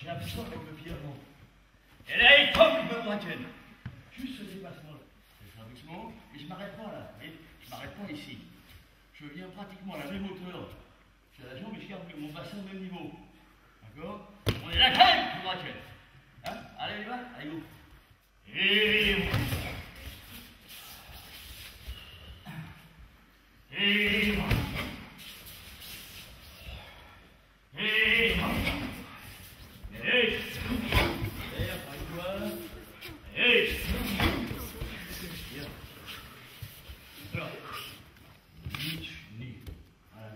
j'absorbe avec le pied avant. Et là, il tombe, il me braquenne. Juste ce déplacement-là. Je fais doucement, et je m'arrête pas là. Et je m'arrête pas ici. Je viens pratiquement à la même hauteur. J'ai la jambe et je garde mon bassin au même niveau. D'accord? On est là quand même, je me braquenne. Hein? Allez, on y va? Allez, go. Et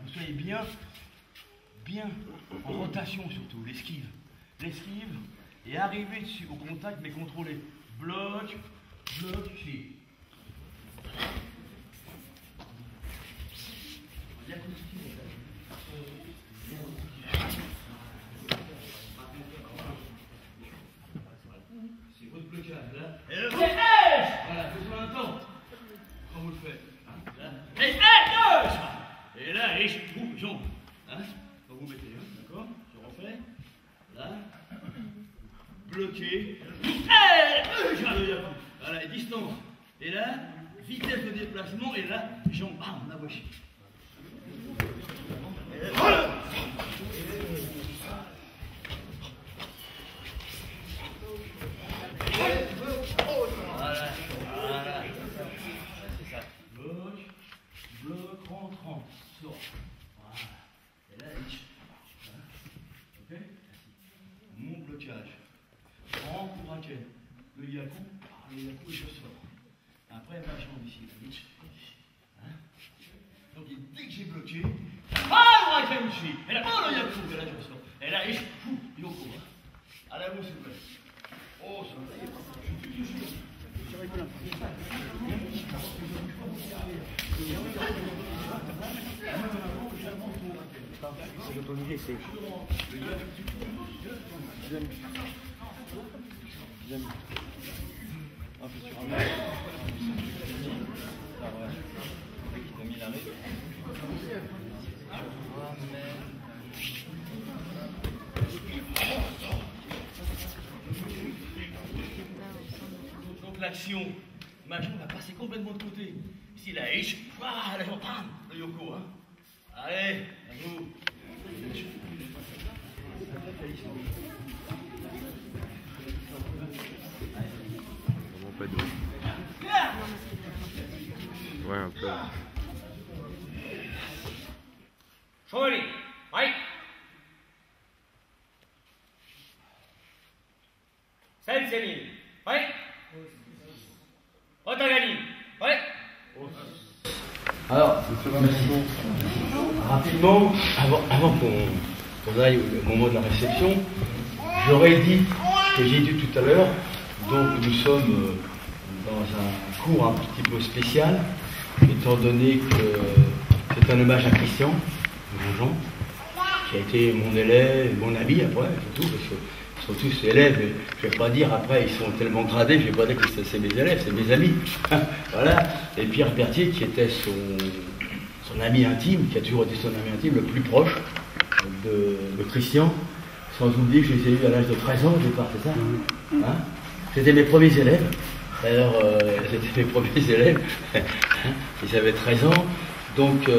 vous soyez bien en rotation surtout, l'esquive, et arriver dessus au contact mais contrôlé. Bloc, chi. C'est votre blocage là. Et le blocage. Voilà, besoin d'un temps. Quand vous le faites. Hein, là. Et là, et jambe. Hein, quand vous mettez, hein, d'accord? Je refais. Là. Bloqué. Voilà, et distance. Et là, vitesse de déplacement. Et là, jambe. Bam, on a boché. Voilà. Voilà. C'est ça. Bloc, rentre, sort. Voilà. Et là, ok? Mon blocage. Prends pour un quai. Le yaku et je sors. Après, ma jambe ici. Hein? Donc, dès que j'ai bloqué, ah, le ici. Et là, oh, le yaku, et là, je sors. Et là, et je fous, yoko. Allez, vous, s'il vous plaît. Oh, ça va. C'est l'autonomie, c'est. J'aime. Un peu sur un mec. Qui t'a mis l'arrêt. Donc l'action, ma jambe va passer complètement de côté. Ici, la hiche, la jambe, bam, le yoko. Hein. Allez, à vous. Vraiment pas de... Ouais, un peu. Shorty, right? Sensei, right? Otagani, right? Alors, rapidement, avant qu'on aille au moment de la réception, j'aurais dit que j'ai dit tout à l'heure, donc nous sommes dans un cours un petit peu spécial, étant donné que c'est un hommage à Christian Grandjean, qui a été mon élève, mon ami après, c'est tout, parce que ils sont tous élèves, mais je ne vais pas dire après, ils sont tellement gradés, je ne vais pas dire que c'est mes élèves, c'est mes amis. Voilà. Et Pierre Berthier, qui était son ami intime, qui a toujours été son ami intime, le plus proche de Christian, sans oublier que je les ai eus à l'âge de 13 ans au départ, c'est ça, hein? C'était mes premiers élèves. D'ailleurs, c'était mes premiers élèves. Ils avaient 13 ans. Donc,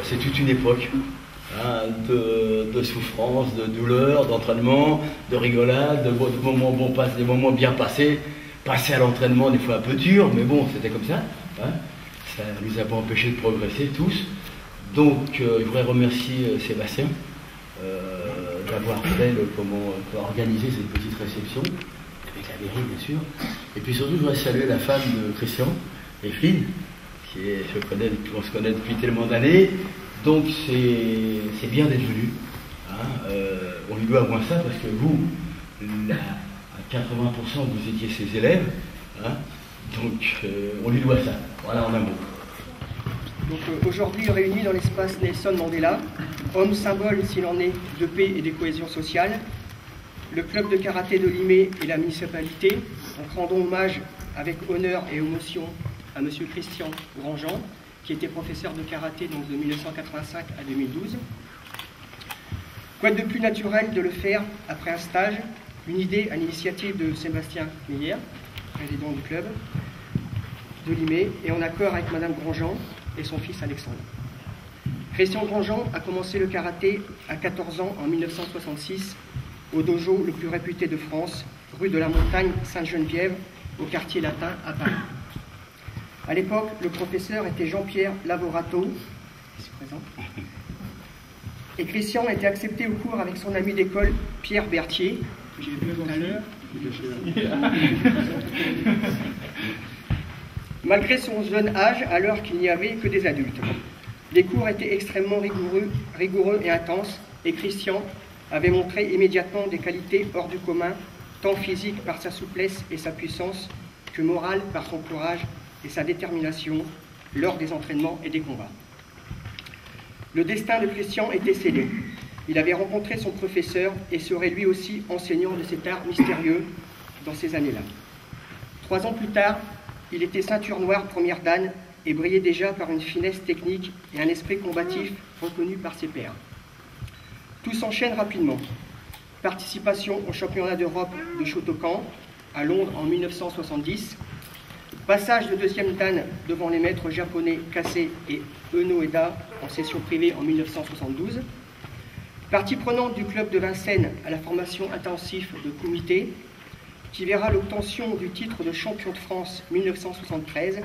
c'est toute une époque. Hein, de souffrance, de douleur, d'entraînement, de rigolade, de moments bons passés, des moments bien passés, passer à l'entraînement des fois un peu dur, mais bon, c'était comme ça. Hein, ça ne nous a pas empêché de progresser tous. Donc, je voudrais remercier Sébastien d'avoir fait organiser cette petite réception, avec la mairie bien sûr. Et puis surtout, je voudrais saluer la femme de Christian, Evelyne, on se connaît depuis tellement d'années. Donc c'est bien d'être venu. Hein, on lui doit au moins ça parce que vous, à 80% vous étiez ses élèves. Hein, donc on lui doit ça. Voilà en un mot. Donc aujourd'hui réunis dans l'espace Nelson Mandela, homme symbole s'il en est de paix et de cohésion sociale, le club de karaté de Limay et la municipalité, donc rendons hommage avec honneur et émotion à M. Christian Grandjean, qui était professeur de karaté donc de 1985 à 2012. Quoi de plus naturel de le faire après un stage, une idée à l'initiative de Sébastien Meyer, président du club de Limay, et en accord avec Madame Grandjean et son fils Alexandre. Christian Grandjean a commencé le karaté à 14 ans en 1966 au dojo le plus réputé de France, rue de la Montagne Sainte-Geneviève, au quartier latin à Paris. À l'époque, le professeur était Jean-Pierre Lavorato, ici présent, et Christian était accepté au cours avec son ami d'école Pierre Berthier, que j'ai vu tout à l'heure. Malgré son jeune âge, alors qu'il n'y avait que des adultes. Les cours étaient extrêmement rigoureux et intenses, et Christian avait montré immédiatement des qualités hors du commun, tant physique par sa souplesse et sa puissance, que morale par son courage et sa détermination lors des entraînements et des combats. Le destin de Christian était scellé. Il avait rencontré son professeur et serait lui aussi enseignant de cet art mystérieux dans ces années-là. 3 ans plus tard, il était ceinture noire première dan et brillait déjà par une finesse technique et un esprit combatif reconnu par ses pairs. Tout s'enchaîne rapidement. Participation au championnat d'Europe de Shotokan à Londres en 1970. Passage de 2e dan devant les maîtres japonais Kase et Enoeda en session privée en 1972. Partie prenante du club de Vincennes à la formation intensive de Kumite, qui verra l'obtention du titre de champion de France 1973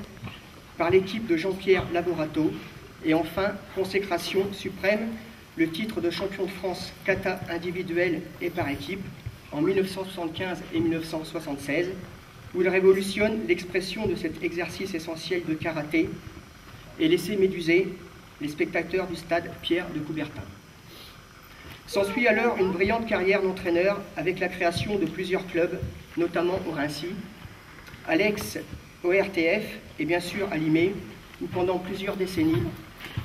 par l'équipe de Jean-Pierre Lavorato, et enfin consécration suprême, le titre de champion de France kata individuel et par équipe en 1975 et 1976, où il révolutionne l'expression de cet exercice essentiel de karaté et laissait méduser les spectateurs du stade Pierre de Coubertin. S'ensuit alors une brillante carrière d'entraîneur avec la création de plusieurs clubs, notamment au Rincy, Alex au RTF et bien sûr à Limay, où pendant plusieurs décennies,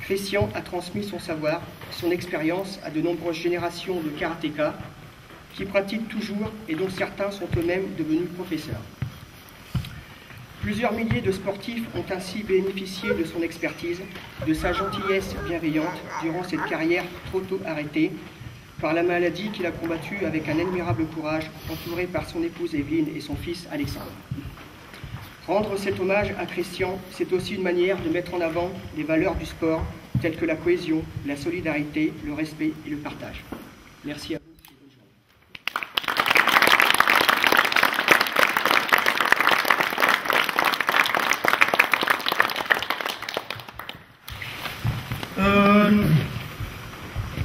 Christian a transmis son savoir, son expérience à de nombreuses générations de karatékas qui pratiquent toujours et dont certains sont eux-mêmes devenus professeurs. Plusieurs milliers de sportifs ont ainsi bénéficié de son expertise, de sa gentillesse bienveillante durant cette carrière trop tôt arrêtée par la maladie qu'il a combattue avec un admirable courage, entouré par son épouse Evelyne et son fils Alexandre. Rendre cet hommage à Christian, c'est aussi une manière de mettre en avant les valeurs du sport, telles que la cohésion, la solidarité, le respect et le partage. Merci à vous.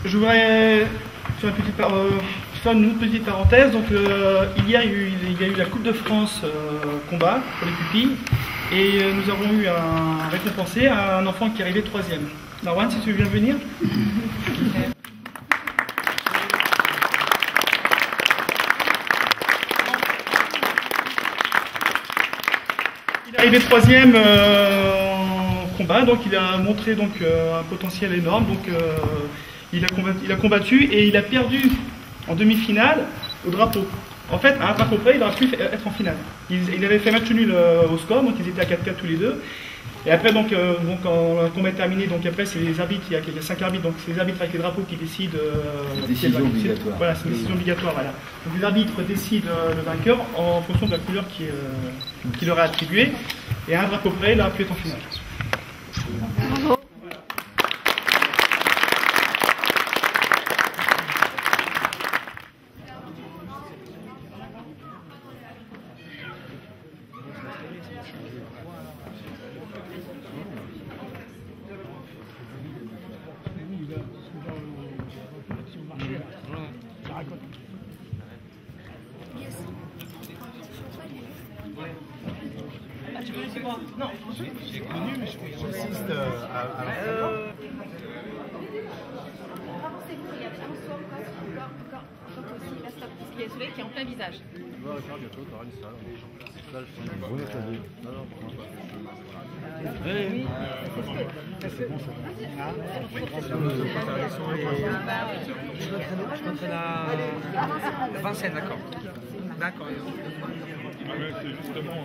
Je voudrais faire une petite parenthèse. Donc, hier, il y a eu la Coupe de France combat pour les pupilles. Et nous avons eu un récompensé, un enfant qui est arrivé 3e. Narwan, si tu veux bien venir. Il est arrivé 3e en combat, donc il a montré un potentiel énorme. Donc, il a combattu et il a perdu en demi-finale au drapeau. En fait, à un drapeau près, il aurait pu être en finale. Il avait fait match nul au score, donc ils étaient à 4-4 tous les deux. Et après, quand le combat est terminé, donc après, c'est les arbitres, il y a 5 arbitres, donc c'est les arbitres avec les drapeaux qui décident. Décision obligatoire. Voilà, c'est une décision obligatoire, voilà. Donc les arbitres décident le vainqueur en fonction de la couleur qui leur est attribuée. Et à un drapeau près, il aurait pu être en finale. Non, j'ai connu, mais j'assiste à Il y avait un soir, encore aussi, la stop, parce qu'il y a le soleil qui est en plein visage. Je m'entraîne à Vincennes, d'accord. D'accord. C'est justement